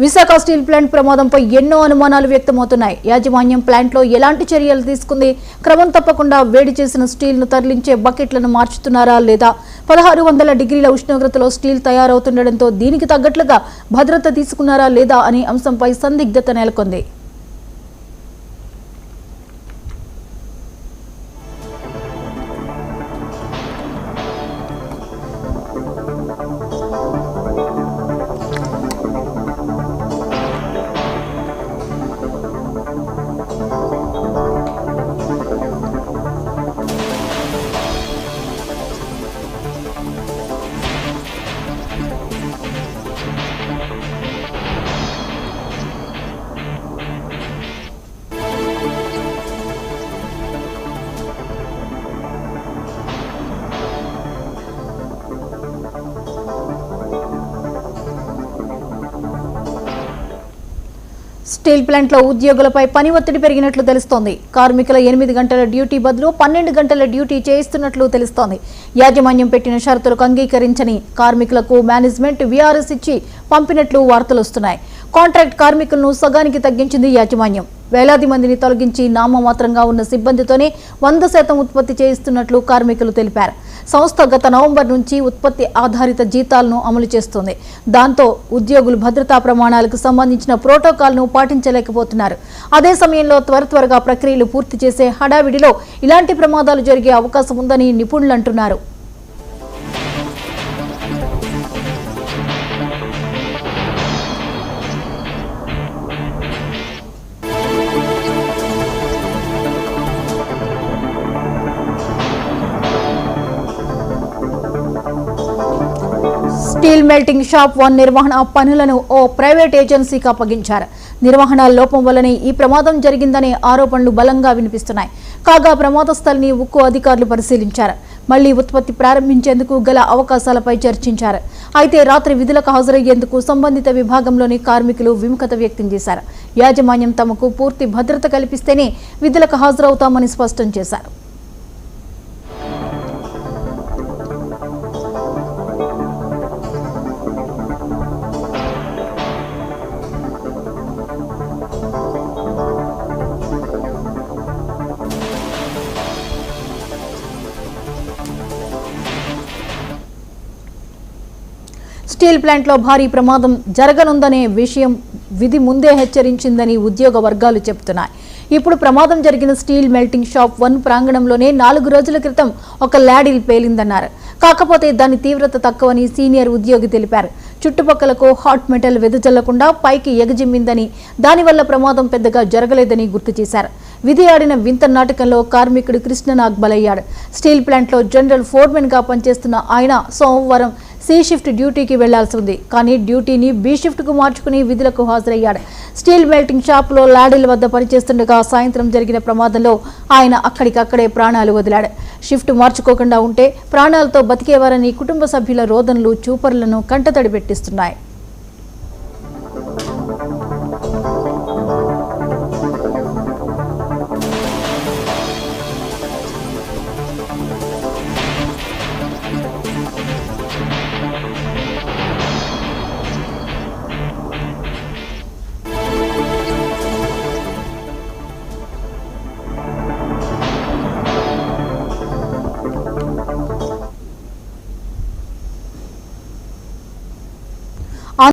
Visakha steel plant ప్రమాదంపై ఎన్నో అనుమానాలు వ్యక్తమవుతున్నాయి. యాజమాన్యం ప్లాంట్లో ఎలాంటి చర్యలు తీసుకుంది? క్రమం తప్పకుండా వేడి చేసిన స్టీల్ ను తరలించే బకెట్లను మార్చుతున్నారా లేదా? 1600 డిగ్రీల ఉష్ణోగ్రతలో స్టీల్ తయారవుతుండటంతో దీనికి తగ్గట్లుగా భద్రత తీసుకున్నారా లేదా అనే అంశంపై సందిగ్ధత నెలకొంది. స్టీల్ ప్లాంట్లో ఉద్యోగులపై పని ఒత్తిడి పెరిగినట్లు తెలుస్తోంది. కార్మికుల 8 గంటల డ్యూటీ బదులు 12 గంటల డ్యూటీ చేయిస్తున్నట్లు తెలుస్తోంది. యాజమాన్యం పెట్టిన షరతులకు అంగీకరించని కార్మికులకు మేనేజ్మెంట్ వీఆర్ఎస్ ఇచ్చి పంపినట్లు వార్తలు వస్తున్నాయి. కాంట్రాక్ట్ కార్మికులను సగానికి తగ్గించింది యాజమాన్యం. వేలాది మందిని తొలగించి నామమాత్రంగా ఉన్న సిబ్బందితోనే 100% ఉత్పత్తి చేయిస్తున్నట్లు కార్మికులు తెలిపారు. సంస్థ గత నవంబర్ నుంచి ఉత్పత్తి ఆధారిత జీతాలను అమలు చేస్తోంది. దాంతో ఉద్యోగులు భద్రతా ప్రమాణాలకు సంబంధించిన ప్రోటోకాల్ను పాటించలేకపోతున్నారు. అదే సమయంలో త్వరగా ప్రక్రియలు పూర్తి చేసే హడావిడిలో ఇలాంటి ప్రమాదాలు జరిగే అవకాశం ఉందని నిపుణులు అంటున్నారు. స్టీల్ మెల్టింగ్ షాప్ 1 నిర్వహణ పనులను ఓ ప్రైవేట్ ఏజెన్సీకి అప్పగించారు. నిర్వహణ లోపం వల్లనే ఈ ప్రమాదం జరిగిందనే ఆరోపణలు బలంగా వినిపిస్తున్నాయి. కాగా ప్రమాద స్థలిని ఉక్కు అధికారులు పరిశీలించారు. మళ్లీ ఉత్పత్తి ప్రారంభించేందుకు గల అవకాశాలపై చర్చించారు. అయితే రాత్రి విధులకు హాజరయ్యేందుకు సంబంధిత విభాగంలోని కార్మికులు విముఖత వ్యక్తం చేశారు. యాజమాన్యం తమకు పూర్తి భద్రత కల్పిస్తేనే విధులకు హాజరవుతామని స్పష్టం చేశారు. స్టీల్ ప్లాంట్లో భారీ ప్రమాదం జరగనుందనే విషయం విధి ముందే హెచ్చరించిందని ఉద్యోగ వర్గాలు చెబుతున్నాయి. ఇప్పుడు ప్రమాదం జరిగిన స్టీల్ మెల్టింగ్ షాప్ 1 ప్రాంగణంలోనే 4 రోజుల క్రితం ఒక ల్యాడిల్ పేలిందన్నారు. కాకపోతే దాని తీవ్రత తక్కువని సీనియర్ ఉద్యోగి తెలిపారు. చుట్టుపక్కలకు హాట్ మెటల్ వెదజల్లకుండా పైకి ఎగజిమ్మిందని, దానివల్ల ప్రమాదం పెద్దగా జరగలేదని గుర్తు చేశారు. విధి ఆడిన వింత నాటకంలో కార్మికుడు కృష్ణనాగ్ బలయ్యాడు. స్టీల్ ప్లాంట్లో జనరల్ ఫోర్మెన్ గా పనిచేస్తున్న ఆయన సోమవారం సి షిఫ్ట్ డ్యూటీకి వెళ్లాల్సి ఉంది. కానీ డ్యూటీని బి షిఫ్ట్ కు మార్చుకుని విధులకు హాజరయ్యాడు. స్టీల్ మెల్టింగ్ షాప్ లో లాడిల్ వద్ద పనిచేస్తుండగా సాయంత్రం జరిగిన ప్రమాదంలో ఆయన అక్కడికక్కడే ప్రాణాలు వదిలాడు. షిఫ్ట్ మార్చుకోకుండా ఉంటే ప్రాణాలతో బతికేవారని కుటుంబ సభ్యుల రోదనలు చూపరులను కంటతడి పెట్టిస్తున్నాయి.